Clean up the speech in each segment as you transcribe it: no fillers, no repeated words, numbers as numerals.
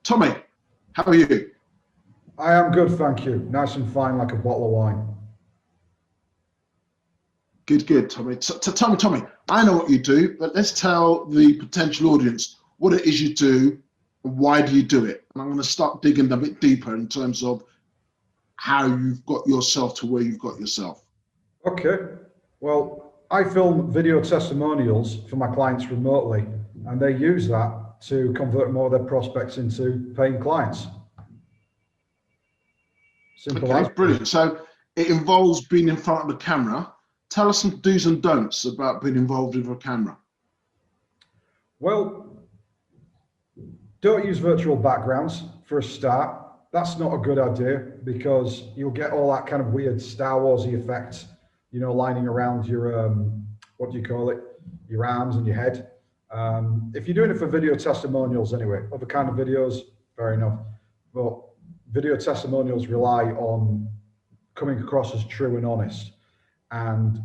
Tommy, how are you? I am good, thank you. Nice and fine, like a bottle of wine. Good, Tommy. Tommy, I know what you do, but let's tell the potential audience what it is you do and why do you do it. And I'm going to start digging a bit deeper in terms of how you've got yourself to where you've got yourself. Okay, well, I film video testimonials for my clients remotely, and they use that to convert more of their prospects into paying clients. Simple Okay, as. brilliant. So it involves being in front of the camera. Tell us some do's and don'ts about being involved with a camera. Well, don't use virtual backgrounds for a start. That's not a good idea because you'll get all that kind of weird Star Warsy effect, you know, lining around your, what do you call it? Your arms and your head. If you're doing it for video testimonials anyway, other kind of videos, fair enough. But video testimonials rely on coming across as true and honest. And,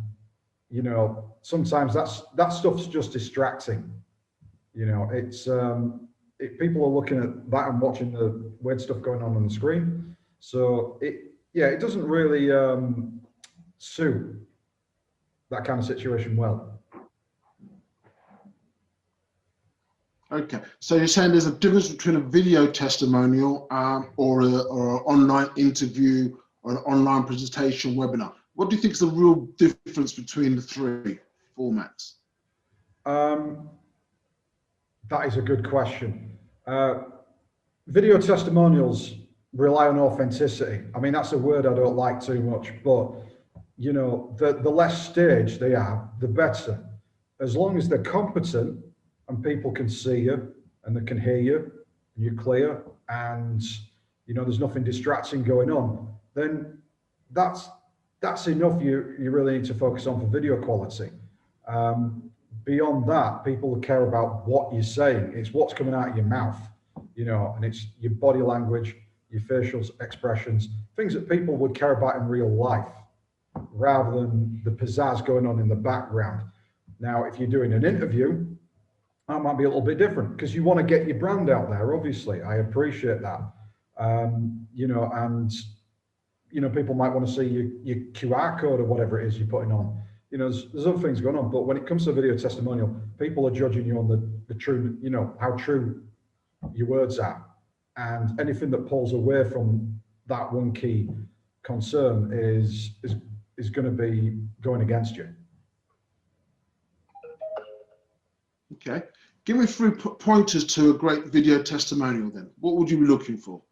you know, sometimes that stuff's just distracting. You know, it's, people are looking at that and watching the weird stuff going on the screen. So it doesn't really suit that kind of situation well. Okay, so you're saying there's a difference between a video testimonial or an online interview or an online presentation webinar. What do you think is the real difference between the three formats? That is a good question. Video testimonials rely on authenticity. I mean, that's a word I don't like too much, but you know, the less staged they are, the better. As long as they're competent and people can see you and they can hear you and you're clear and you know there's nothing distracting going on, then that's enough. You really need to focus on for video quality. Beyond that, people care about what you're saying. It's what's coming out of your mouth, you know, and it's your body language, your facial expressions, things that people would care about in real life, rather than the pizzazz going on in the background. Now, if you're doing an interview, that might be a little bit different because you want to get your brand out there. Obviously, I appreciate that. You know, and you know, people might want to see your QR code or whatever it is you're putting on. You know, there's other things going on, but when it comes to a video testimonial, people are judging you on the true, you know, how true your words are, and anything that pulls away from that one key concern is going to be going against you. Okay, give me 3 pointers to a great video testimonial then. What would you be looking for?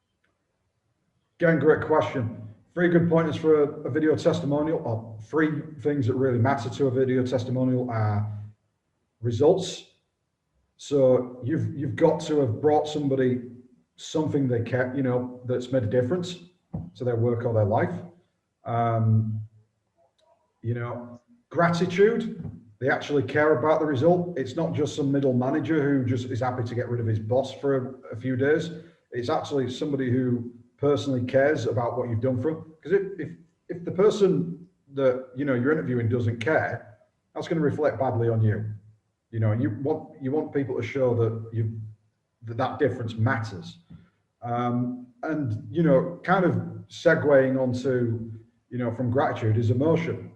Again, great question. 3 good pointers for a video testimonial, or 3 things that really matter to a video testimonial are results. So you've got to have brought somebody something they care, you know, that's made a difference to their work or their life. You know, gratitude. They actually care about the result. It's not just some middle manager who just is happy to get rid of his boss for a few days. It's actually somebody who personally cares about what you've done for them. Because if the person that you know you're interviewing doesn't care, that's going to reflect badly on you. You know, and you want people to show that that difference matters. And you know, kind of segueing onto, you know, from gratitude is emotion.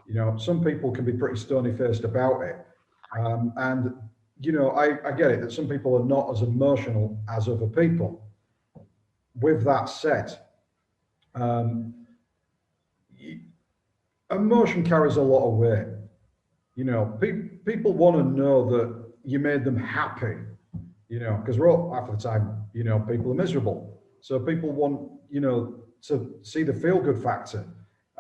You know, some people can be pretty stony-faced about it. And, you know, I get it that some people are not as emotional as other people. With that said, emotion carries a lot of weight. You know, people want to know that you made them happy, you know, because we're all, half of the time, you know, people are miserable. So people want, you know, to see the feel-good factor.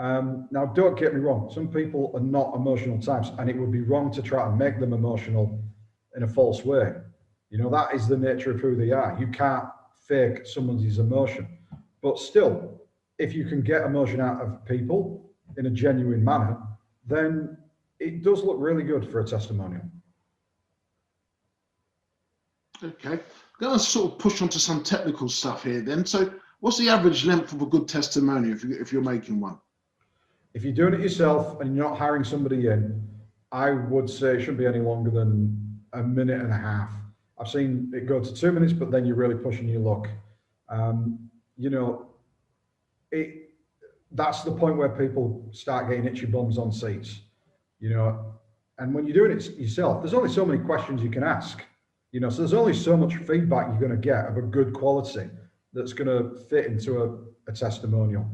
Now, don't get me wrong. Some people are not emotional types, and it would be wrong to try and make them emotional in a false way. You know, that is the nature of who they are. You can't fake someone's emotion. But still, if you can get emotion out of people in a genuine manner, then it does look really good for a testimonial. Okay, I'm going to sort of push onto some technical stuff here then. So what's the average length of a good testimonial if you're making one? If you're doing it yourself and you're not hiring somebody in, I would say it shouldn't be any longer than a minute and a half. I've seen it go to 2 minutes, but then you're really pushing your luck. You know, that's the point where people start getting itchy bums on seats, you know. And when you're doing it yourself, there's only so many questions you can ask, you know, so there's only so much feedback you're going to get of a good quality that's going to fit into a testimonial.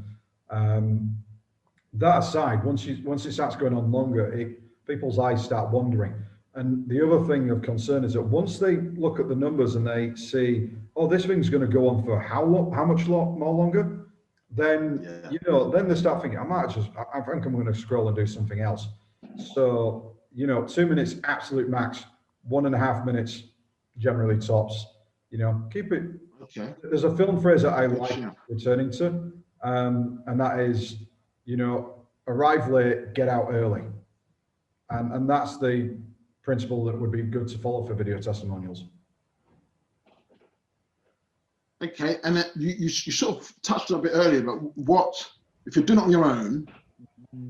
That aside, once it starts going on longer, people's eyes start wandering. And the other thing of concern is that once they look at the numbers and they see, oh, this thing's going to go on for how much more longer, then you know, then they start thinking, I think I'm going to scroll and do something else. So, you know, 2 minutes absolute max, 1.5 minutes generally tops. You know, keep it. Okay. There's a film phrase that I like returning to, and that is, you know, arrive late, get out early, and that's the principle that would be good to follow for video testimonials. Okay, and you sort of touched on a bit earlier, but what, if you're doing it on your own,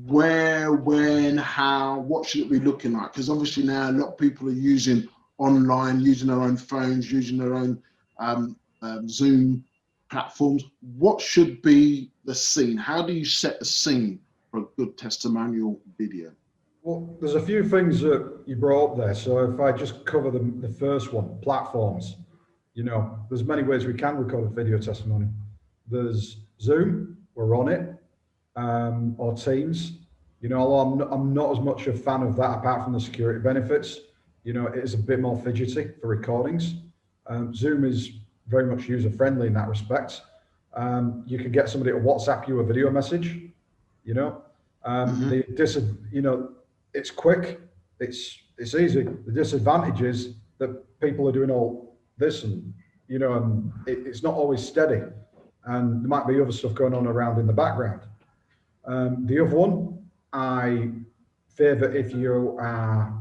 where, when, how, what should it be looking like? Because obviously now a lot of people are using online, using their own phones, using their own Zoom platforms. What should be the scene? How do you set the scene for a good testimonial video? Well, there's a few things that you brought up there. So if I just cover the first one, platforms. You know, there's many ways we can record a video testimony. There's Zoom, we're on it, or Teams. You know, although I'm not as much a fan of that apart from the security benefits. You know, it is a bit more fidgety for recordings. Zoom is very much user-friendly in that respect. You can get somebody to WhatsApp you a video message, you know. You know, it's quick, it's easy. The disadvantage is that people are doing all this, and you know, and it's not always steady, and there might be other stuff going on around in the background. The other one I favor, if you are,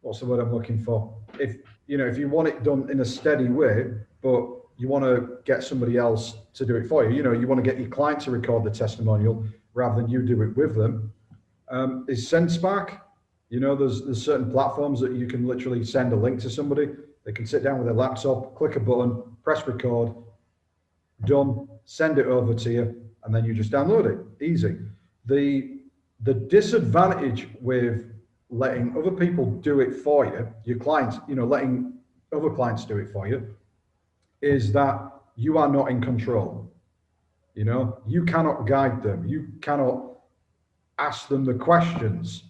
what's the word I'm looking for, if you know, if you want it done in a steady way, but you want to get somebody else to do it for you, you know, you want to get your client to record the testimonial rather than you do it with them, is SendSpark. You know, there's certain platforms that you can literally send a link to somebody. They can sit down with their laptop, click a button, press record, done, send it over to you, and then you just download it. Easy. The disadvantage with letting other people do it for you, your clients, you know, letting other clients do it for you, is that you are not in control. You know, you cannot guide them. You cannot ask them the questions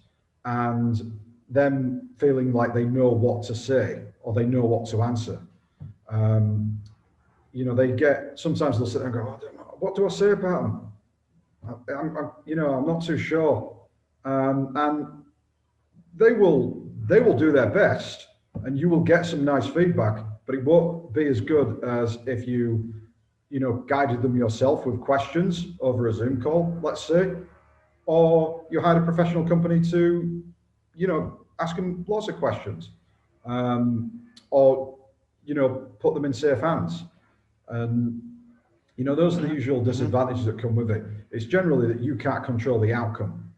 and them feeling like they know what to say or they know what to answer. You know, sometimes they'll sit there and go, oh, what do I say about them? You know, I'm not too sure. And they will do their best and you will get some nice feedback, but it won't be as good as if you know, guided them yourself with questions over a Zoom call, let's say, or you hired a professional company to, you know, ask them lots of questions, or, you know, put them in safe hands. And, you know, those are the usual disadvantages that come with it. It's generally that you can't control the outcome.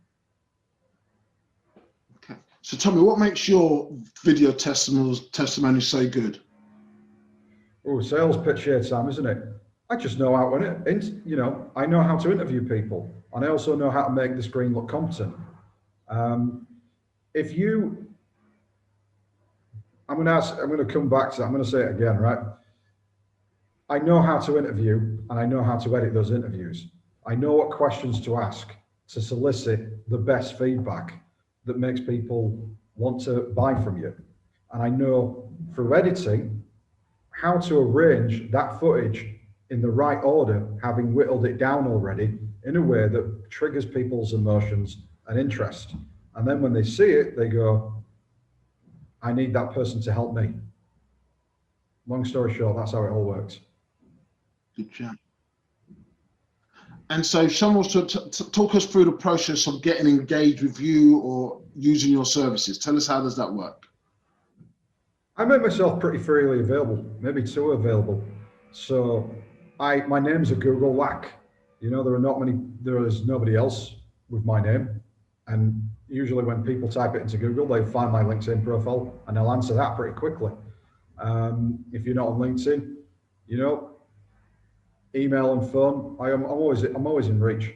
Okay. So Tommy, what makes your video testimony so good? Oh, sales pitch here, Sam, isn't it? I just know how to, you know, I know how to interview people, and I also know how to make the screen look competent. I'm going to come back to that. I'm going to say it again, right? I know how to interview and I know how to edit those interviews. I know what questions to ask to solicit the best feedback that makes people want to buy from you. And I know through editing how to arrange that footage in the right order, having whittled it down already in a way that triggers people's emotions and interest. And then when they see it, they go, I need that person to help me. Long story short, that's how it all works. Good job. And so someone wants to talk us through the process of getting engaged with you or using your services. Tell us, how does that work? I make myself pretty freely available, maybe too available. So my name's a Google whack. You know, there is nobody else with my name. And usually when people type it into Google, they find my LinkedIn profile and they'll answer that pretty quickly. If you're not on LinkedIn, you know, email and phone. I'm always in reach.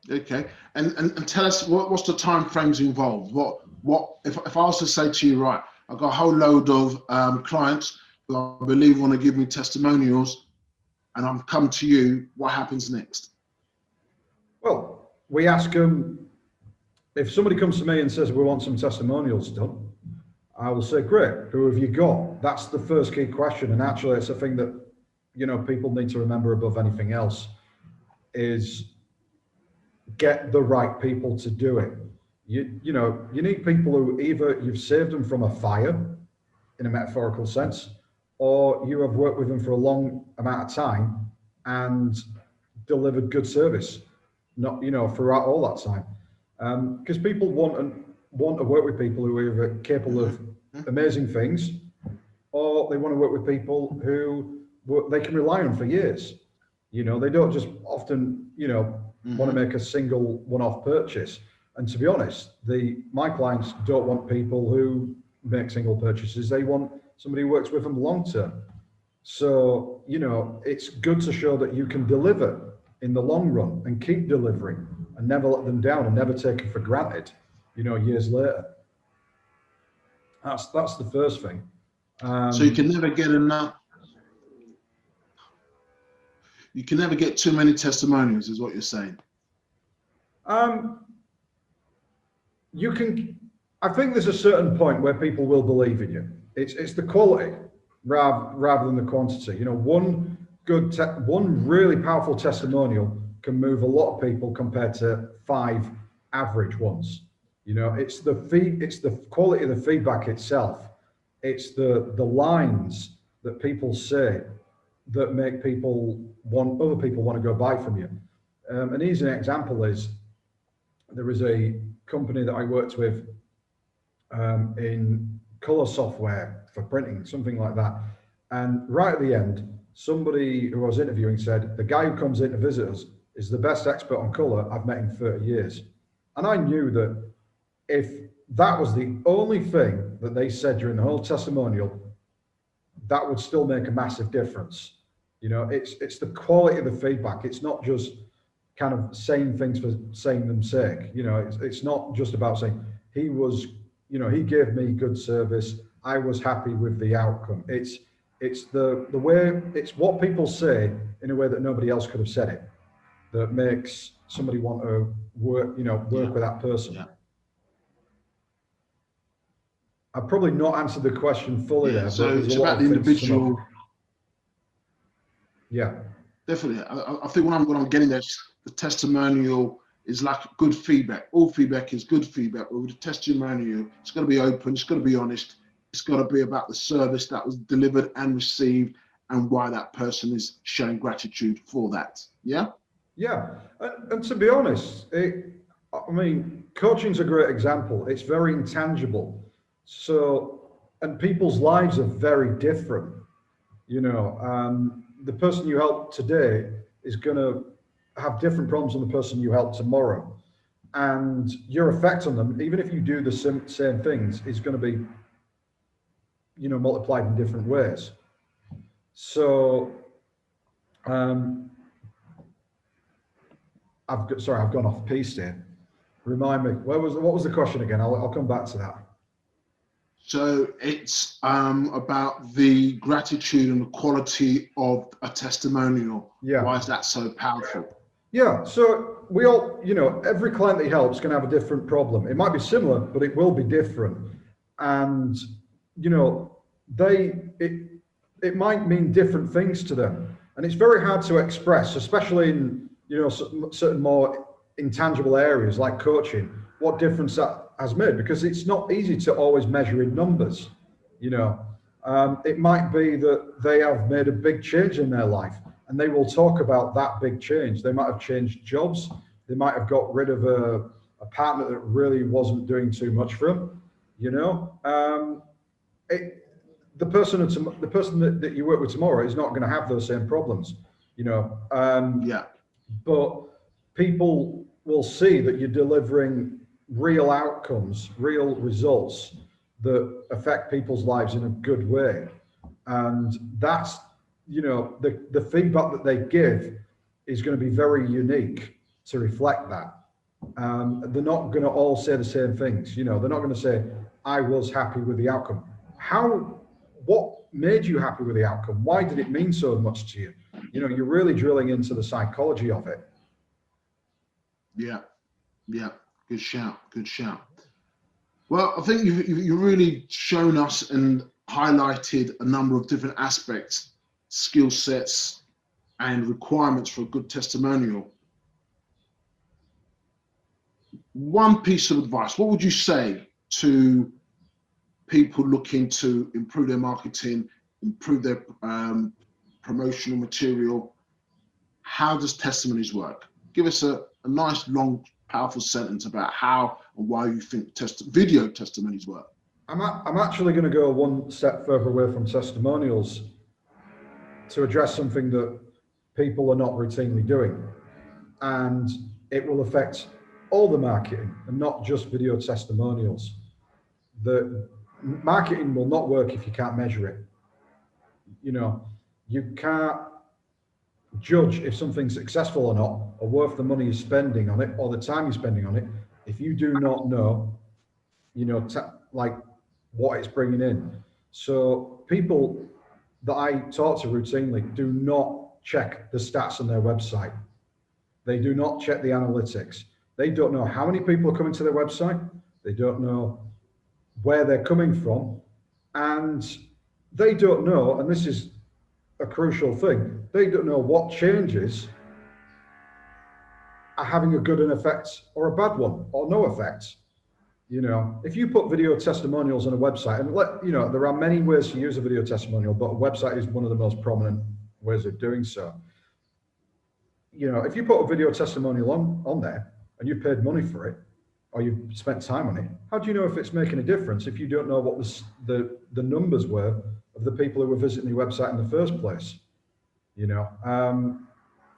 Okay, and tell us what's the time frames involved? What if I was to say to you, right, I've got a whole load of clients who I believe want to give me testimonials, and I'm come to you, what happens next? Well, we ask them, if somebody comes to me and says we want some testimonials done, I will say, great, who have you got? That's the first key question. And actually it's a thing that, you know, people need to remember above anything else, is get the right people to do it. You know, you need people who either you've saved them from a fire in a metaphorical sense, or you have worked with them for a long amount of time and delivered good service, not, you know, throughout all that time. Because people want to work with people who are either capable of amazing things, or they want to work with people who they can rely on for years. You know, they don't just often, you know, want to make a single one-off purchase. And to be honest, my clients don't want people who make single purchases. They want somebody who works with them long-term. So, you know, it's good to show that you can deliver in the long run and keep delivering and never let them down and never take it for granted, you know, years later. That's the first thing. So you can never get enough. You can never get too many testimonials, is what you're saying. You can. I think there's a certain point where people will believe in you. It's the quality rather than the quantity. You know, one really powerful testimonial can move a lot of people compared to 5 average ones. You know, it's the quality of the feedback itself. It's the lines that people say that make other people want to go buy from you. An easy example is, there was a company that I worked with in color software for printing, something like that. And right at the end, somebody who I was interviewing said, the guy who comes in to visit us is the best expert on color I've met in 30 years. And I knew that if that was the only thing that they said during the whole testimonial, that would still make a massive difference. You know, it's the quality of the feedback. It's not just kind of saying things for saying them sake. You know, it's not just about saying he gave me good service, I was happy with the outcome. It's the way, it's what people say in a way that nobody else could have said it, that makes somebody want to work with that person. Yeah. I've probably not answered the question fully there. So it's about the individual. Yeah, definitely. I think what I'm getting there, the testimonial is like good feedback. All feedback is good feedback. But with the testimonial, it's got to be open. It's got to be honest. It's got to be about the service that was delivered and received, and why that person is showing gratitude for that. Yeah. Yeah, and to be honest, I mean, coaching's a great example. It's very intangible. So, and people's lives are very different. You know, the person you help today is going to have different problems than the person you help tomorrow. And your effect on them, even if you do the same things, is going to be, you know, multiplied in different ways. So, I've gone off piece here. Remind me, what was the question again? I'll come back to that. So it's about the gratitude and the quality of a testimonial. Yeah. Why is that so powerful? Yeah. So we all, you know, every client that he helps can have a different problem. It might be similar, but it will be different. And, you know, it might mean different things to them. And it's very hard to express, especially in, you know, certain more intangible areas like coaching, what difference that has made, because it's not easy to always measure in numbers. You know, it might be that they have made a big change in their life and they will talk about that big change. They might have changed jobs. They might have got rid of a partner that really wasn't doing too much for them. You know, the person that you work with tomorrow is not going to have those same problems. You know, but people will see that you're delivering real outcomes, real results, that affect people's lives in a good way. And that's, the feedback that they give is going to be very unique to reflect that. They're not going to all say the same things. They're not going to say, I was happy with the outcome. What made you happy with the outcome? Why did it mean so much to you? You're really drilling into the psychology of it. Yeah. Good shout. Well, I think you've really shown us and highlighted a number of different aspects, skill sets, and requirements for a good testimonial. One piece of advice, what would you say to people looking to improve their marketing, improve their promotional material? How does testimonies work? Give us a nice, long, powerful sentence about how and why you think video testimonies work. I'm actually going to go one step further away from testimonials to address something that people are not routinely doing. And it will affect all the marketing and not just video testimonials. The marketing will not work if you can't measure it. You can't judge if something's successful or not, or worth the money you're spending on it, or the time you're spending on it, if you do not know, like what it's bringing in. So people that I talk to routinely do not check the stats on their website. They do not check the analytics. They don't know how many people are coming to their website. They don't know where they're coming from. And they don't know, and this is a crucial thing, they don't know what changes are having a good effect or a bad one, or no effect. If you put video testimonials on a website, and there are many ways to use a video testimonial, but a website is one of the most prominent ways of doing so. If you put a video testimonial on there and you paid money for it, or you've spent time on it, how do you know if it's making a difference if you don't know what the numbers were of the people who were visiting your website in the first place?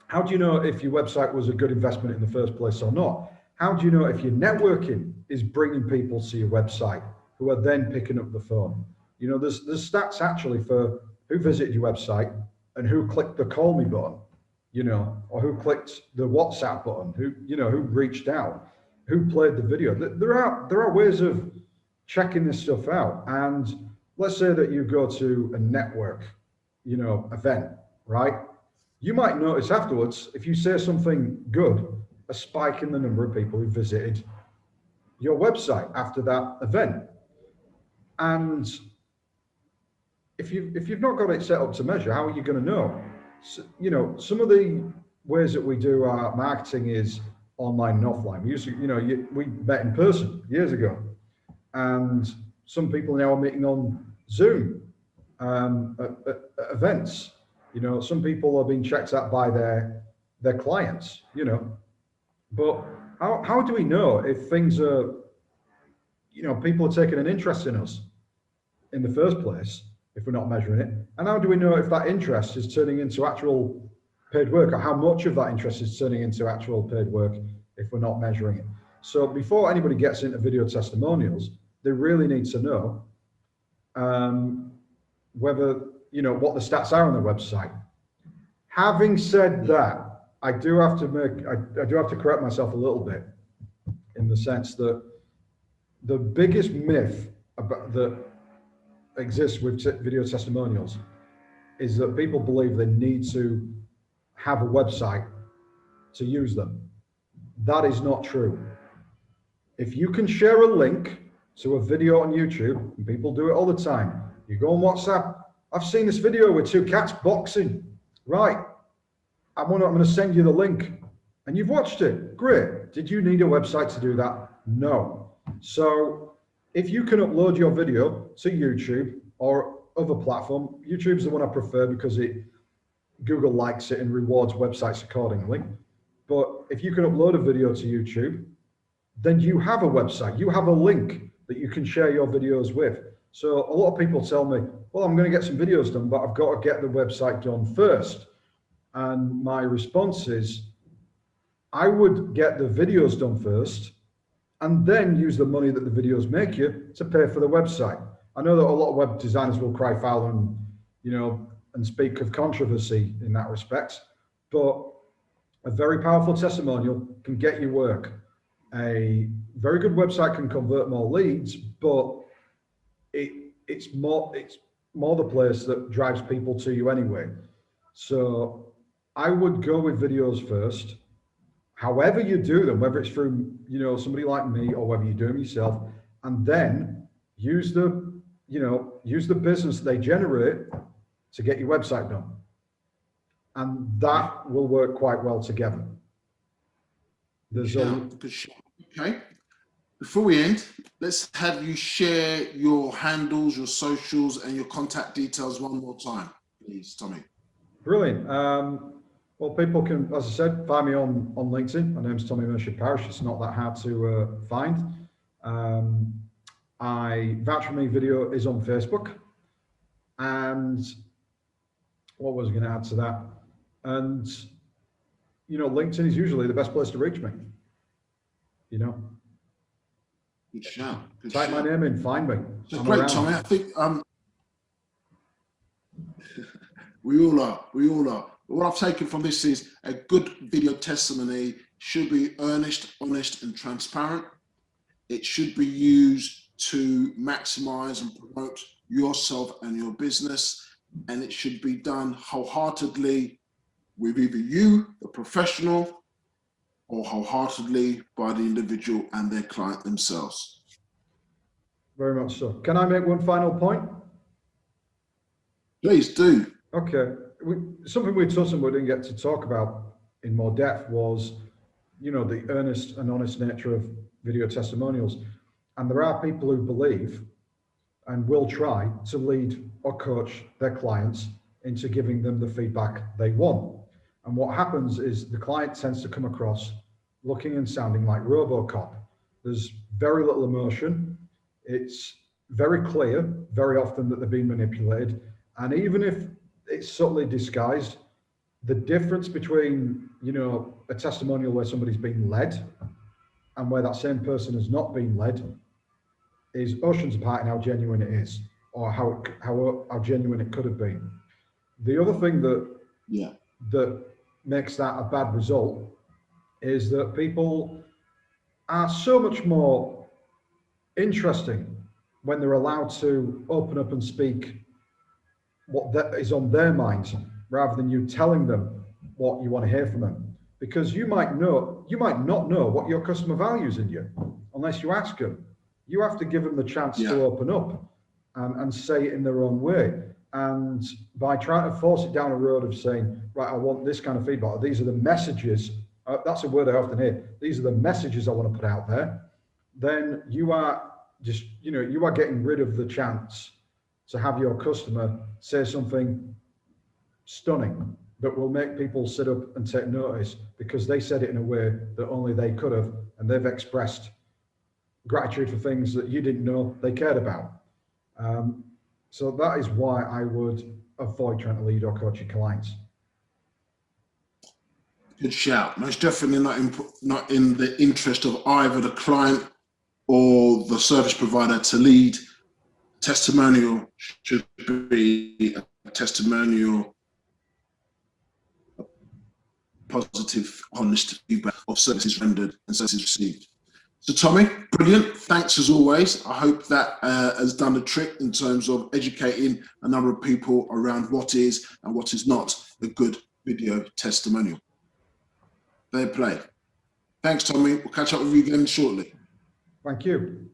How do you know if your website was a good investment in the first place or not? How do you know if your networking is bringing people to your website who are then picking up the phone? There's stats actually for who visited your website and who clicked the call me button, or who clicked the WhatsApp button, who reached out, who played the video. There are ways of checking this stuff out. And let's say that you go to a network, event, right? You might notice afterwards, if you say something good, a spike in the number of people who visited your website after that event. And if you've not got it set up to measure, how are you going to know? So, some of the ways that we do our marketing is online and offline. We met in person years ago, and some people now are meeting on Zoom at events. Some people are being checked out by their clients. But how do we know if things are, people are taking an interest in us in the first place if we're not measuring it? And how do we know if that interest is turning into actual paid work, or how much of that interest is turning into actual paid work if we're not measuring it? So before anybody gets into video testimonials, they really need to know whether, what the stats are on the website. Having said that, I do have to correct myself a little bit, in the sense that the biggest myth that exists with video testimonials is that people believe they need to have a website to use them. That is not true. If you can share a link to a video on YouTube, and people do it all the time, you go on WhatsApp, I've seen this video with two cats boxing, right? I'm going to send you the link, and you've watched it. Great. Did you need a website to do that? No. So if you can upload your video to YouTube or other platform, YouTube's the one I prefer because Google likes it and rewards websites accordingly. But if you can upload a video to YouTube, then you have a website. You have a link that you can share your videos with. So a lot of people tell me, well, I'm going to get some videos done, but I've got to get the website done first. And my response is, I would get the videos done first, and then use the money that the videos make you to pay for the website. I know that a lot of web designers will cry foul and, you know, and speak of controversy in that respect, but a very powerful testimonial can get you work. A very good website can convert more leads, but it's more the place that drives people to you anyway. So I would go with videos first. However you do them, whether it's through, you know, somebody like me or whether you do them yourself, and then use the business they generate to get your website done. And that will work quite well together. Okay. Before we end, let's have you share your handles, your socials, and your contact details one more time, please, Tommy. Brilliant. Well, people can, as I said, find me on LinkedIn. My name's Tommi Murshed-Parish. It's not that hard to find. Vouch for Me video is on Facebook. And what was I going to add to that? And, you know, LinkedIn is usually the best place to reach me. You know? Good shout. Type my name in, find me. So great, Tommy. I think we all are. What I've taken from this is a good video testimony should be earnest, honest, and transparent. It should be used to maximize and promote yourself and your business, and it should be done wholeheartedly with either you, the professional, or wholeheartedly by the individual and their client themselves. Very much so. Can I make one final point? Please do. Okay. Something we touched on, we didn't get to talk about in more depth was, you know, the earnest and honest nature of video testimonials. And there are people who believe and will try to lead or coach their clients into giving them the feedback they want. And what happens is the client tends to come across looking and sounding like RoboCop. There's very little emotion. It's very clear, very often, that they're being manipulated. And even if it's subtly disguised, the difference between, you know, a testimonial where somebody's being led and where that same person has not been led is oceans apart in how genuine it is, or how genuine it could have been. The other thing that makes that a bad result is that people are so much more interesting when they're allowed to open up and speak what that is on their minds, rather than you telling them what you want to hear from them. Because you might not know what your customer values in you unless you ask them. You have to give them the chance to open up and say it in their own way. And by trying to force it down a road of saying, right, I want this kind of feedback, or these are the messages, that's a word I often hear, these are the messages I want to put out there, then you are just, you know, you are getting rid of the chance to have your customer say something stunning that will make people sit up and take notice because they said it in a way that only they could have, and they've expressed gratitude for things that you didn't know they cared about. So that is why I would avoid trying to lead or coach your clients. Good shout. Most definitely not in the interest of either the client or the service provider to lead. Testimonial should be a testimonial, positive, honest feedback of services rendered and services received. So Tommy, brilliant. Thanks as always. I hope that has done the trick in terms of educating a number of people around what is and what is not a good video testimonial. Fair play. Thanks, Tommy. We'll catch up with you again shortly. Thank you.